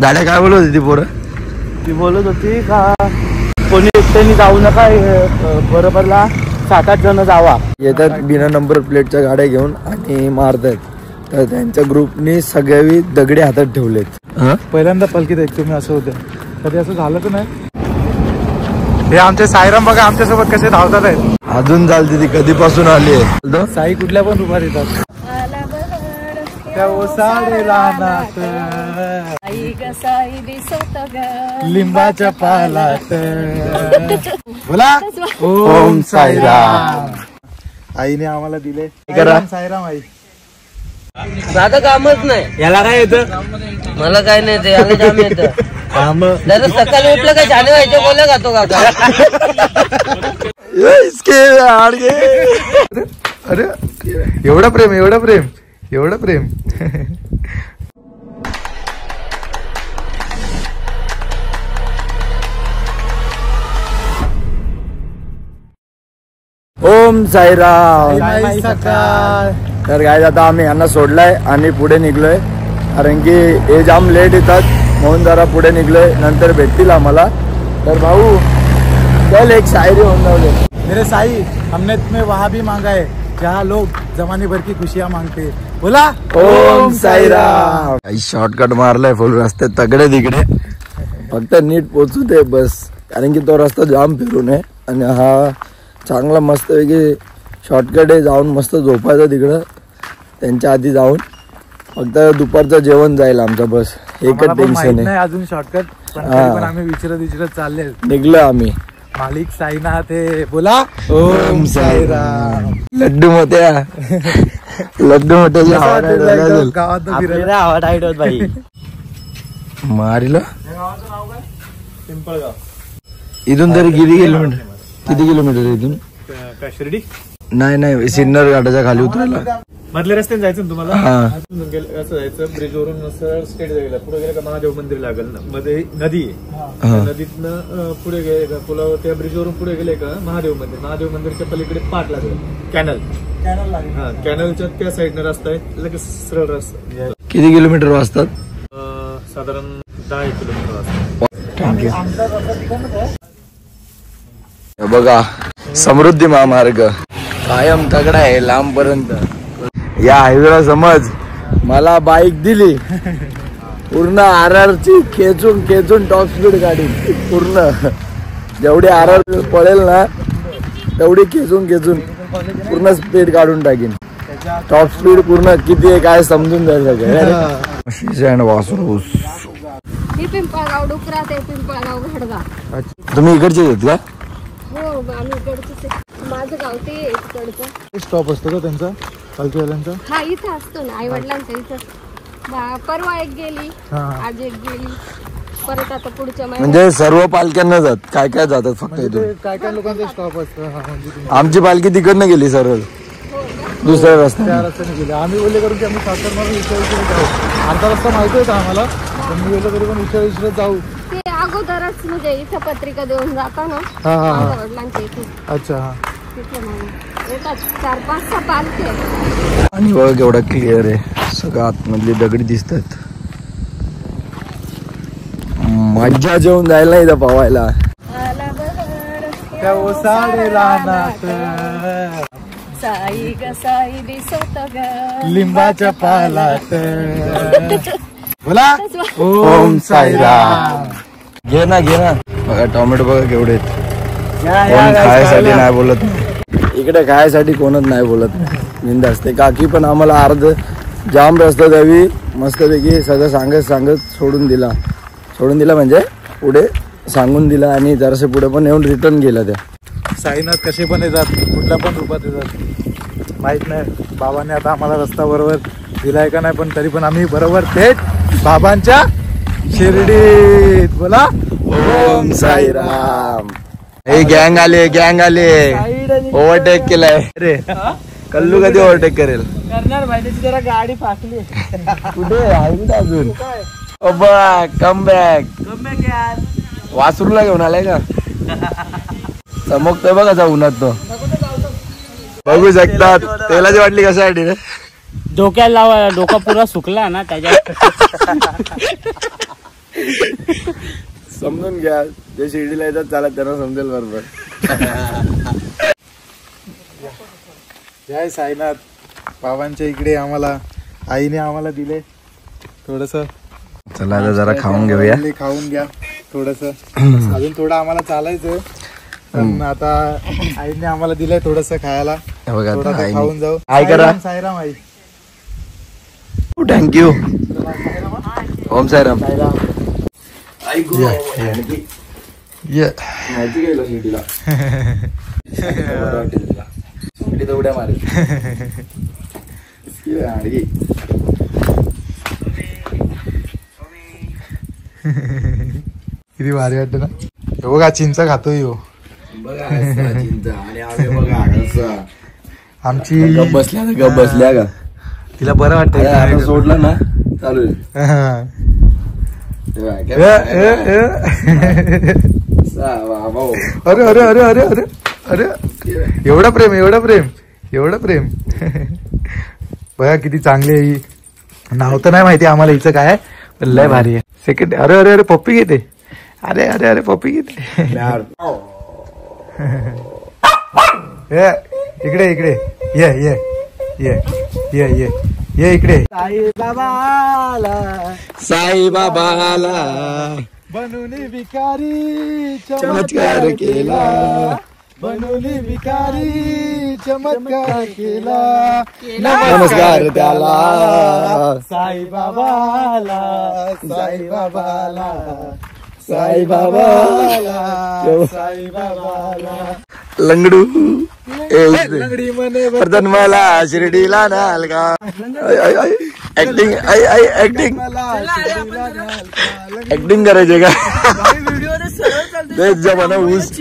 गाड्या काय बोलत होती ती पोरं? ती बोलत होती का कोणी एकट्याने जाऊ नका, बरोबरला 7-8 जण जावा. येतात बिना नंबर प्लेटच्या गाड्या घेऊन आणि मारतात. तर त्यांच्या ग्रुपने सगळ्यावी दगडे हातात ठेवलेत. पहिल्यांदा पलकीत ऐकतो मी असं होतं. कधी असं झालं तर नाही. हे आमचे साईराम बघा आमच्यासोबत कसे धावतात आहेत. अजून चालते ती कधीपासून आली आहे. साई कुठल्या पण रूपात येतात. लिंबाच्या पालात. बोला ओम साईराम. आईने आम्हाला दिले. साईराम आई. माझं कामच नाही. याला काय येतं? मला काय नाही ते याला काम येतं. काम जरा सकाळी उठलं काय छान व्हायचं बोलले का तो काका. अरे एवढं प्रेम, एवढं प्रेम, एवढं प्रेम. ओम साईराम. सकाळ. तर काय आता आम्ही यांना सोडलाय आणि पुढे निघलोय, कारण की हे जाम लेट येतात म्हणून जरा पुढे निघलोय. नंतर भेटतील आम्हाला. तर भाऊ चल एक शायरी होऊन जाऊ. मेरे साई, हमने तुम्हें वहाँ भी मांगा है जहाँ लोग जमाने भर की खुशियाँ मांगते. बोला ओम साईराम. काही शॉर्टकट मारलाय फुल रस्त्यात तगडे तिकडे. फक्त नीट पोचू दे बस, कारण की तो रस्ता जाम फिरून आहे आणि हा चांगला मस्त पैकी शॉर्टकट आहे. जाऊन मस्त झोपायचं तिकडं त्यांच्या आधी जाऊन. फक्त दुपारचं जेवण जाईल आमचं बस, एकच टेन्शन आहे. अजून शॉर्टकट पण आम्ही विचारत चालले निघलो आम्ही. मालिक साईनाथ आहे. बोला ओम साईराम. लड्डू मोठ्या लड्डू मोठ्याची गावात भाई मारिलं. पिंपळगाव. इथून तरी किती किलोमीटर इथून? शिर्डी नाही सिन्नर घाटाच्या खाली उतरायला मधल्या रस्त्याने जायचं ना तुम्हाला. हा असं जायचं ब्रिजवरून सरळ स्ट्रेट जायला. पुढे गेलं का महादेव मंदिर लागेल ना, मध्ये नदी आहे. नदीतनं पुढे गेले का पुलावर त्या ब्रिजवरून पुढे गेले का महादेव मंदिर. महादेव मंदिरच्या पलीकडे पाट लागेल. कॅनल हा कॅनलच्या त्या साईडने रस्ता आहे. लगेच सरळ रस्ता. किती किलोमीटर वाजतात? साधारण 10 किलोमीटर वाजतात. बघा समृद्धी महामार्ग कायम तगडा आहे लांब पर्यंत. या हायवेला समज मला बाईक दिली पूर्ण RR ची खेचून टॉप स्पीड गाडी पूर्ण जेवढी RR पळेल ना तेवढी खेचून पूर्ण स्पीड काढून टाकीन. टॉप स्पीड पूर्ण किती आहे काय समजून जाईल सगळं. वासरू पिंपळगाव डुकरा ते पिंपळगाव घडगाव. तुम्ही इकडचे आहेत का? हो आम्ही इकडचंच आहे. माझं गाव ते इकडचं. स्टॉप असतो का त्यांचा पालखीवाल्यांचा? हा इथं असतो ना आई वडिलांचा. इथं परवा एक गेली, आज एक गेली, परत आता पुढच्या म्हणजे सर्व पालख्यांना जात काय काय जातात फक्त इथून? काय काय लोकांचा स्टॉप असतो. आमची पालखी तिकडनं गेली सरळ दुसऱ्या रस्त्याने गेले. आम्ही बोलले करून की आम्ही सासर मारून विचार जाऊ. अर्धा रस्ता माहिती होता आम्हाला, पण मी गेलो तरी पण विचार जाऊ. ते अगोदरच म्हणजे इथं पत्रिका देऊन जाता ना वडिलांच्या इथे. अच्छा येतात 4-5 पालखे. आणि बघ एवढा क्लिअर आहे सगळं. आतमधली दगडी दिसतात. मज्जा जेवून जायला इथं पावायला. साई ग साई दिसत ग लिंबाच्या पालात. बोला ओम साईराम. घे ना बघा टोमॅटो बघा केवढे. कोण खायसाठी नाही बोलत नाही इकडे, खायसाठी कोणच नाही बोलत. निंदा असते. काकी पण आम्हाला अर्ध जाम रस्ता द्यावी मस्तपैकी सगळं सांगत सोडून दिला म्हणजे पुढे सांगून दिला आणि जरासे पुढे पण येऊन रिटर्न गेला. त्या साईनाथ कसे पण येतात, कुठल्या पण रूपात येतात माहित नाही. बाबांनी आता आम्हाला रस्ता बरोबर दिलाय का नाही, पण तरी पण आम्ही बरोबर थेट बाबांच्या शिर्डीत. बोला ओम साईराम. हे गँग आले ओव्हरटेक केलाय. अरे कल्लू कधी ओव्हरटेक करेल? करणार माहिती जरा गाडी फाकली. कुठे आहे अजून? कम बॅक यार. वासरूला घेऊन आलाय का? चमकतोय बघा जा उन्हात तो. बघू शकतात. तेलाची वाटली कशासाठी रे? डोक्याला लावा. डोका पुरा सुकला ना त्याच्या. समजून घ्या, जे शिर्डीला येतात चालत त्यांना समजेल बरोबर. जय साईनाथ. बाबांच्या इकडे आम्हाला आईने आम्हाला दिले थोडस. चला आता जरा खाऊन घेऊया. खाऊन घ्या थोडस. अजून थोडं आम्हाला चालायचं, पण आता आईने आम्हाला दिलंय थोडस खायला. बघा थोडं खाऊन जाऊ. काय करा. साईराम आई. थँक्यू. ओम साईराम. माहिती गेलो शिर्डीला. शिर्डी तर उड्या मारेल. किती भारी वाटत ना. हे बघा चिंच खातोय हो. बघा चिंच आणि आम्ही बघा आमची गप बसल्या का तिला बरं वाटतं. सोडलं ना चालू. अरे अरे अरे अरे अरे अरे एवढं प्रेम एवढं प्रेम एवढं प्रेम. बघा किती चांगली आहे ही. नाव तर नाही माहिती आम्हाला हिचं काय आहे, पण लय भारी आहे. सेकंड. अरे अरे अरे पप्पी घेते. अरे अरे अरे पप्पी घेते. इकडे इकडे ये ये ये ये ये ये इकडे. साई बाबाला बनून भिकारी चमत्कार केला. बनून भिकारी चमत्कार केला. नमस्कार त्याला. साईबाबाला साईबाबाला साईबाबाला साईबाबाला. लंगडू लंगडी म्हणे वर्धन मला शिर्डीला नाल का. ऍक्टिंग ऍक्टिंग ऍक्टिंग करायचे का. जमाना ऊस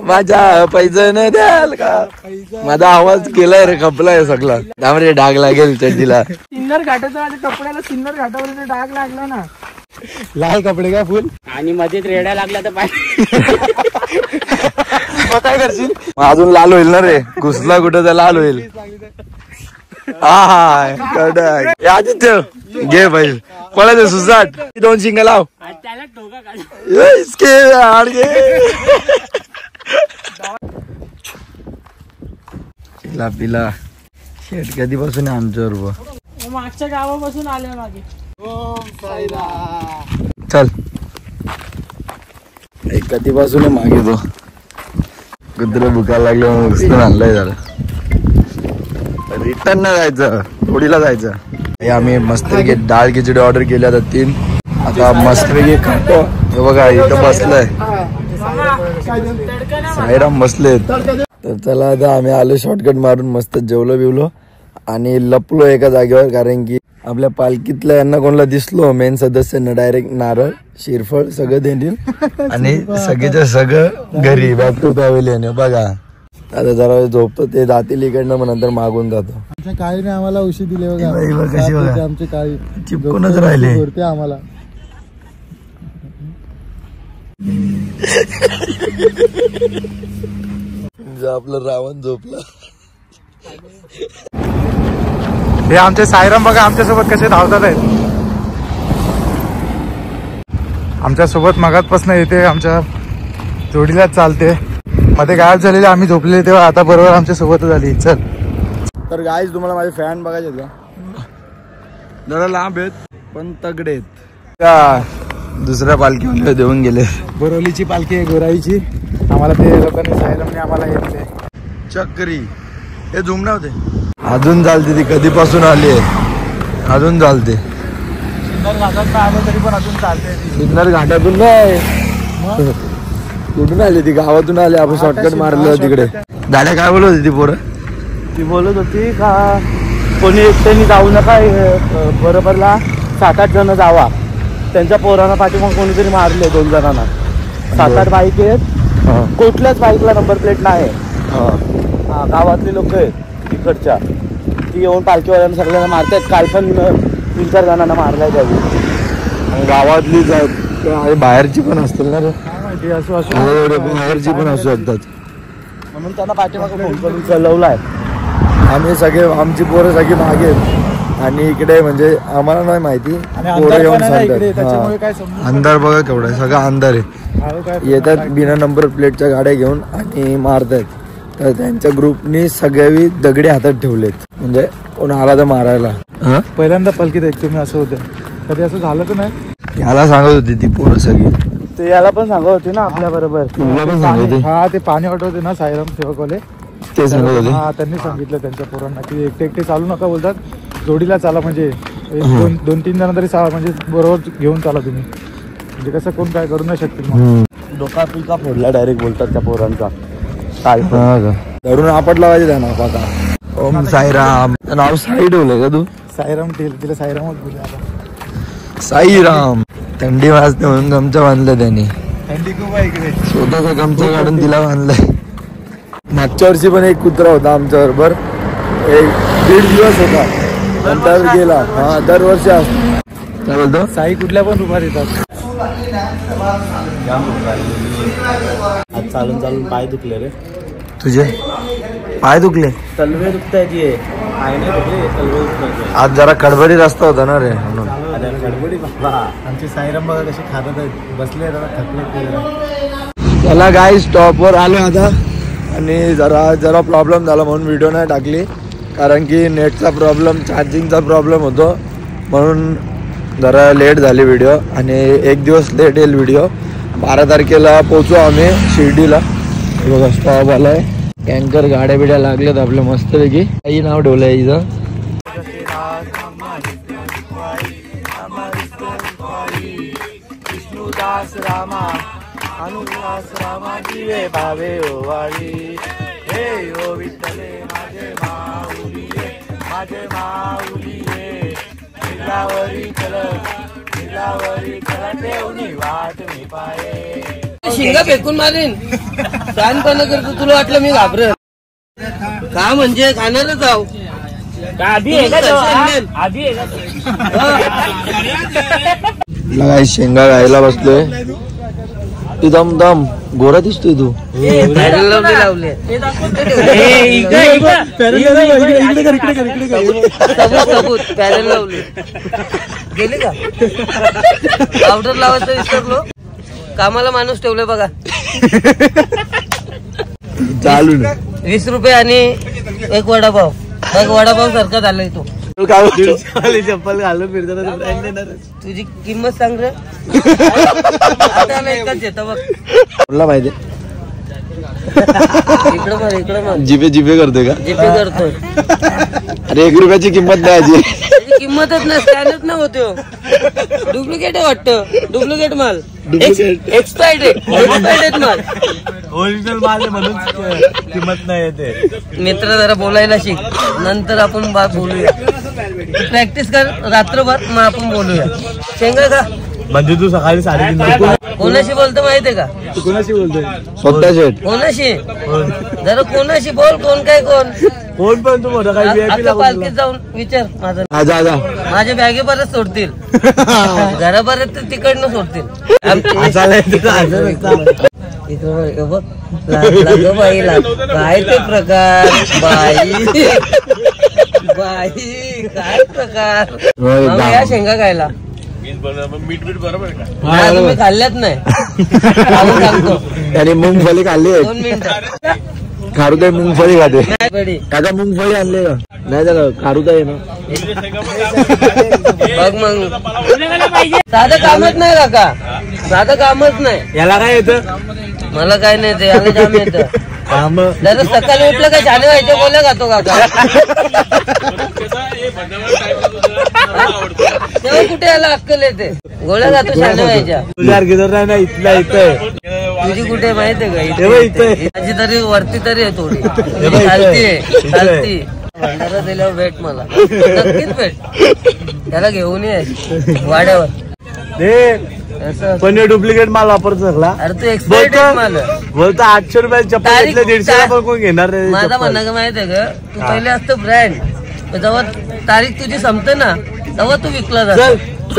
माझ्या पैजण द्याल का. माझा आवाज केलाय रे, खपलाय सगळा. त्यामुळे डाग लागेल चड्डीला. सिन्नर घाटाचा माझ्या कपड्याला सिन्नर घाटावर डाग लागला ना. लाल कपडे का फुल आणि मध्ये रेड्या लागल्या तर काय करशील. अजून लाल होईल ना रे. घुसला कुठं तर लाल होईल. हा कडक. आदित्य घे भाई पळायचं सुसाट. 2 शिंग लाव. त्याला टोका काढ. इसके आड घे. पिला पिला शेट कधीपासून आहे आमच्यावर. मागच्या गावापासून आल्या मागे. चल कधीपासून आहे मागे तो. कुत्र भुकायला लागले म्हणून आणलंय जरा. रिटर्न नाही जायचं, होडीला जायचं. हे आम्ही मस्तपैकी डाळ खिचडी ऑर्डर केल्या होत्या 3. आता मस्तपैकी खातो. हे बघा इथं बसलंय साईराम बसलेत. तर चला आता आम्ही आलो शॉर्टकट मारून मस्त जेवलो बिवलो आणि लपलो एका जागेवर. कारण की आपल्या पालखीतल्या यांना कोणाला दिसलो मेन सदस्यांना डायरेक्ट नारळ शिरफळ सगळं देतील आणि सगळेच्या सगळं घरी बॅक टू पॅव्हिलियन. बघा आता जरा झोपतो ते जातील इकडनं, मग नंतर मागून जातो. आमच्या काळीने आम्हाला उशी दिली बघा. कशी बघा आमची काळी चिपकूनच राहिले आम्हाला. आपलं रावण झोपला. हे आमचे साईराम बघा आमच्यासोबत कसे धावतात आहेत. आमच्यासोबत मगातपासून येते, आमच्या जोडीलाच चालते. मध्ये गायब झालेले आम्ही झोपलेले तेव्हा आता बरोबर आमच्या सोबतच आली. चल तर गाईज तुम्हाला माझे फॅन बघायचे का. जरा लांब आहेत पण तगडे आहेत. दुसऱ्या पालखीमध्ये देऊन गेले. बोरवलीची पालखी आहे गोराईची. आम्हाला ते लोकांनी साईरामने आम्हाला येते. चक्री हे झुम नव्हते. अजून चालते ती कधीपासून आली आहे. अजून चालते. सिन्नर घाटात आलो तरी पण अजून चालते. सिन्नर घाटातून नाही कुठून आली ती. गावातून आली. आपण शॉर्टकट मारलं तिकडे. दादा काय बोलत होती ती पोरं. ती बोलत होती का कोणी एकट्याने जाऊ नका, बरोबरला 7-8 जण जावा. त्यांच्या पोरांना पाठीमाग कोणीतरी मारले 2 जणांना. 7-8 बाईक आहेत. कुठल्याच बाईकला नंबर प्लेट नाही. गावातली लोक आहेत तिकडच्या, ती येऊन पालखीवाल्यांना सगळ्यांना मारतात. काल पण 3-4 जणांना मारलाय त्यावेळी. गावातली बाहेरची पण असतील ना रे. बाहेरची पण असू शकतात. म्हणून त्यांना पाठीमाग फोन करून कळवलाय. आम्ही सगळे आमची पोरं सगळी मागे आहेत. आणि इकडे म्हणजे आम्हाला नाही माहिती, आणि पोरं अंधार येऊन पण आहे ना इकडे, सांगतात. त्याच्यामुळे काय हा. समजून अंधार बघा केवढा आहे, सगळं अंधार आहे. आलो काय येतात बिना नंबर प्लेटच्या गाड्या घेऊन आणि मारतात. तर त्यांच्या ग्रुपनी सगळ्यावी दगडे हातात ठेवलेत, म्हणजे कोण आला तर मारायला. हा? पहिल्यांदा पलकीत एक तुम्ही असं होतं, कधी असं झालं तर नाही? याला सांगत होती ती पोरं सगळी. ते याला पण सांगत होते ना आपल्या बरोबर. तुला पण सांगत होती? हा, ते पाणी वाटवते ना साईराम सेवकवाले, ते सांगत होते. हा त्यांनी सांगितलं त्यांच्या पोरांना की एकटे एकटे चालू नका, बोलतात जोडीला चाला, म्हणजे दोन तीन जण तरी म्हणजे बरोबर घेऊन चाला तुम्ही, म्हणजे कसं कोण काय करू नाही शकतील मग. डोका पिका फोडला डायरेक्ट बोलतात त्या पोरांचा. काय हा का? धरून आपटला पाहिजे त्यांना बघा. ओम साईराम नाव साई ठेवलं का तू? साईराम तिला साईरामच बोलले आता. साईराम. थंडी वाजते म्हणून गमचा बांधलं त्यांनी, थंडी खूप आहे इकडे. स्वतःचा गमचा काढून तिला बांधलाय. मागच्या वर्षी पण एक कुत्रा होता आमच्या बरोबर, 1-1.5 दिवस होता, नंतर गेला. हा, दरवर्षी असतो. काय बोलतो? साई कुठल्या पण रूपात येतात. आज चालून चालून पाय दुखले रे. तुझे पाय दुखले? तलवे दुखतायची पाय नाही दुखले, तलवे दुखतायचे. आज जरा कडबडी रस्ता होता ना रे म्हणून. गडबडी बाबा. आमचे साईराम बघा कसे खातात आहेत, बसले थकले. चला गाई स्टॉपवर आलो आता, आणि जरा प्रॉब्लेम झाला म्हणून व्हिडिओ नाही टाकली, कारण की नेटचा प्रॉब्लेम, चार्जिंगचा प्रॉब्लेम होतो, म्हणून जरा लेट झाली व्हिडिओ. आणि 1 दिवस लेट येईल व्हिडिओ. 12 तारखेला पोचू आम्ही शिर्डीला. बघा स्टॉप आलाय, टँकर गाड्या बिड्या लागल्यात आपल्या मस्तपैकी. काही नाव ठेवलंय इथं. विष्णुदास रामा अनुदास रामा जीवे भावे ओवाळी. हे ओ विठ्ठले माझे माऊली, माझे माऊली. निलावरी कल ठेवणी वाट मी पाये. शिंगा फेकून मारेन. शानपणा करतो, तुला वाटलं मी घाबरत का? म्हणजे खाणारच आहो. शेंगा गायला बसलोय. तू दम गोरा दिसतोय तू. पॅरल लावले सबूत पॅरल लावले. गेले का? पावडर लावायचं विसरलो. कामाला माणूस ठेवले बघा. चालू 20 रुपये आणि 1 वडापाव. बघ वडापाव सारखा झालाय तो. चप्पल घालून फिरताना तुझी किंमत सांग रे. एकच येतं बघ. तुला माहिती इकडं मार, इकडं मार. जीपे करतोय का? जीपे करतोय. अरे 1 रुपयाची किंमत नाही याची. त्याची किंमतच नाही, स्कॅनच नाही होतो. डुप्लिकेट आहे वाटतं. डुप्लिकेट माल, एक्सपायर्ड माल. ओरिजिनल माल म्हणून किंमत नाही येते. मित्र जरा बोलायला शिक, नंतर आपण बोलूया. प्रॅक्टिस कर रात्रभर, मग आपण बोलूया. शेंगा का? म्हणजे तू सकाळी 3:30 कोणाशी बोलतो माहितीये का? तू कोणाशी बोलतोय? स्वतः शेट. कोणाशी? जरा कोणाशी बोल. कोण काय कोण? कोण पण तू मोठा काही आता पालखीत जाऊन विचार माझं. माझ्या बॅगे परत सोडतील, घरा परत तिकडनं सोडतील. इकडं बघ, लागलं बाई, काय ते प्रकार बाई, बाई काय प्रकार. या शेंगा खायला मीठ बरोबर का? तुम्ही खाल्ल्यात नाही. सांगतो त्याने मुंगफली खाल्ली. 2 मिनिटं. खारुताई मुंगफळी खाते. बडी काका मुंगफळी आणले का? नाही त्याला खारुताई ना. बघ मग, साधं कामच नाही काका, साधं कामच नाही. याला काय येतं? मला काय नाही ते, याला जाम येतं काम. जरा सकाळी उठलं का छाने व्हायचे गोळ्या खातो काका. तेव्हा कुठे याला अक्कल येते? गोळ्या खातो छाने व्हायच्या. तुझ्या गिजर नाही ना, इथला इथं. तुझी कुठे माहितीये का? इथे माझी तरी वरती तरी आहे थोडी, चालती चालती. भंडारा दिल्यावर भेट मला, नक्कीच भेट. त्याला घेऊन ये वाड्यावर. पण डुप्लिकेट माल वापरतो सगळा. अरे तू एक्सपायर्ड माल बोलतो 800 रुपयाची चप्पल घेतलं, 150 पण कोण घेणार रे? माझा म्हणणं का माहितीये का? तू पहिले असतं ब्रँड, जेव्हा तारीख तुझी संपते ना तेव्हा तू विकला जातो.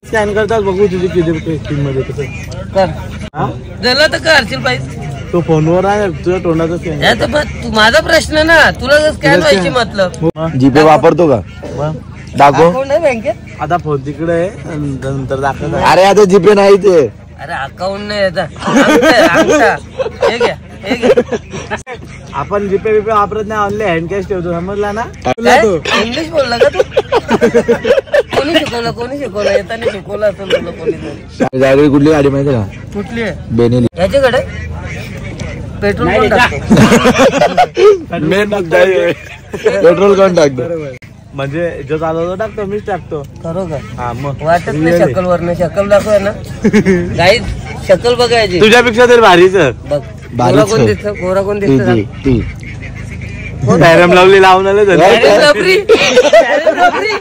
स्कॅन करतात, बघू तुझी किती किंमत येते. कर झालं तर करशील पाहिजे. तो फोनवर आहे, तुझ्या तोंडाचा स्कॅन. माझा प्रश्न ना, तुला स्कॅन व्हायची मतलब. जीपे वापरतो का? दाखव. अकाउंट आहे बँकेत. आता फोन तिकडे आहे नंतर दाखवत आहे. अरे आता जीपे नाही ते. अरे अकाउंट नाही याचा अंगठा. हे घ्या हे घ्या. आपण जीपे बिपे वापरत नाही, ऑनली हँड कॅश ठेवतो, समजला ना. काय? इंग्लिश बोलला का तू? कोणी शिकवलं येताना शिकवलं असं तुला कोणीतरी. जागरी कुठली गाडी माहिती का? कुठली आहे बेनेली. याच्याकडे पेट्रोल कोण टाकतो? मेन पेट्रोल कोण टाकतो? म्हणजे जो चालवतो टाकतो, मीच टाकतो. खरोखर हा मग वाटत नाही शक्कल वरनं. शक्कल दाखव ना काही. शक्कल बघायची. तुझ्यापेक्षा तरी भारीच. बघ बारीक गोरा कोण आहे. दिसतं? गोरा कोण ती दिसतं? ती बॅरम लावली लावून आलं तर. कॅरेन रबरी. कॅरेन रबरी.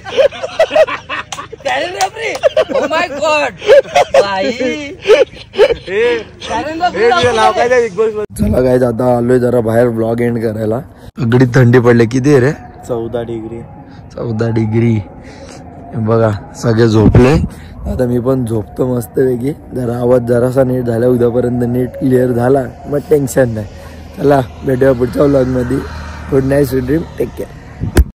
कॅरेन रबरी. Oh my God. बाई कॅरेन रबरी लावतो. चला काय आता आलोय जरा बाहेर ब्लॉग एंड करायला. अगदी थंडी पडली. किती आहे रे? 14 डिग्री. 14 डिग्री. बघा सगळे झोपले. आता मी पण झोपतो मस्त पैकी. जरा आवाज जरासा नीट झाला, उद्यापर्यंत नीट क्लिअर झाला मग टेन्शन नाही. चला भेटूया पुढच्या व्लॉग मध्ये. Good night, sweet dream, take care.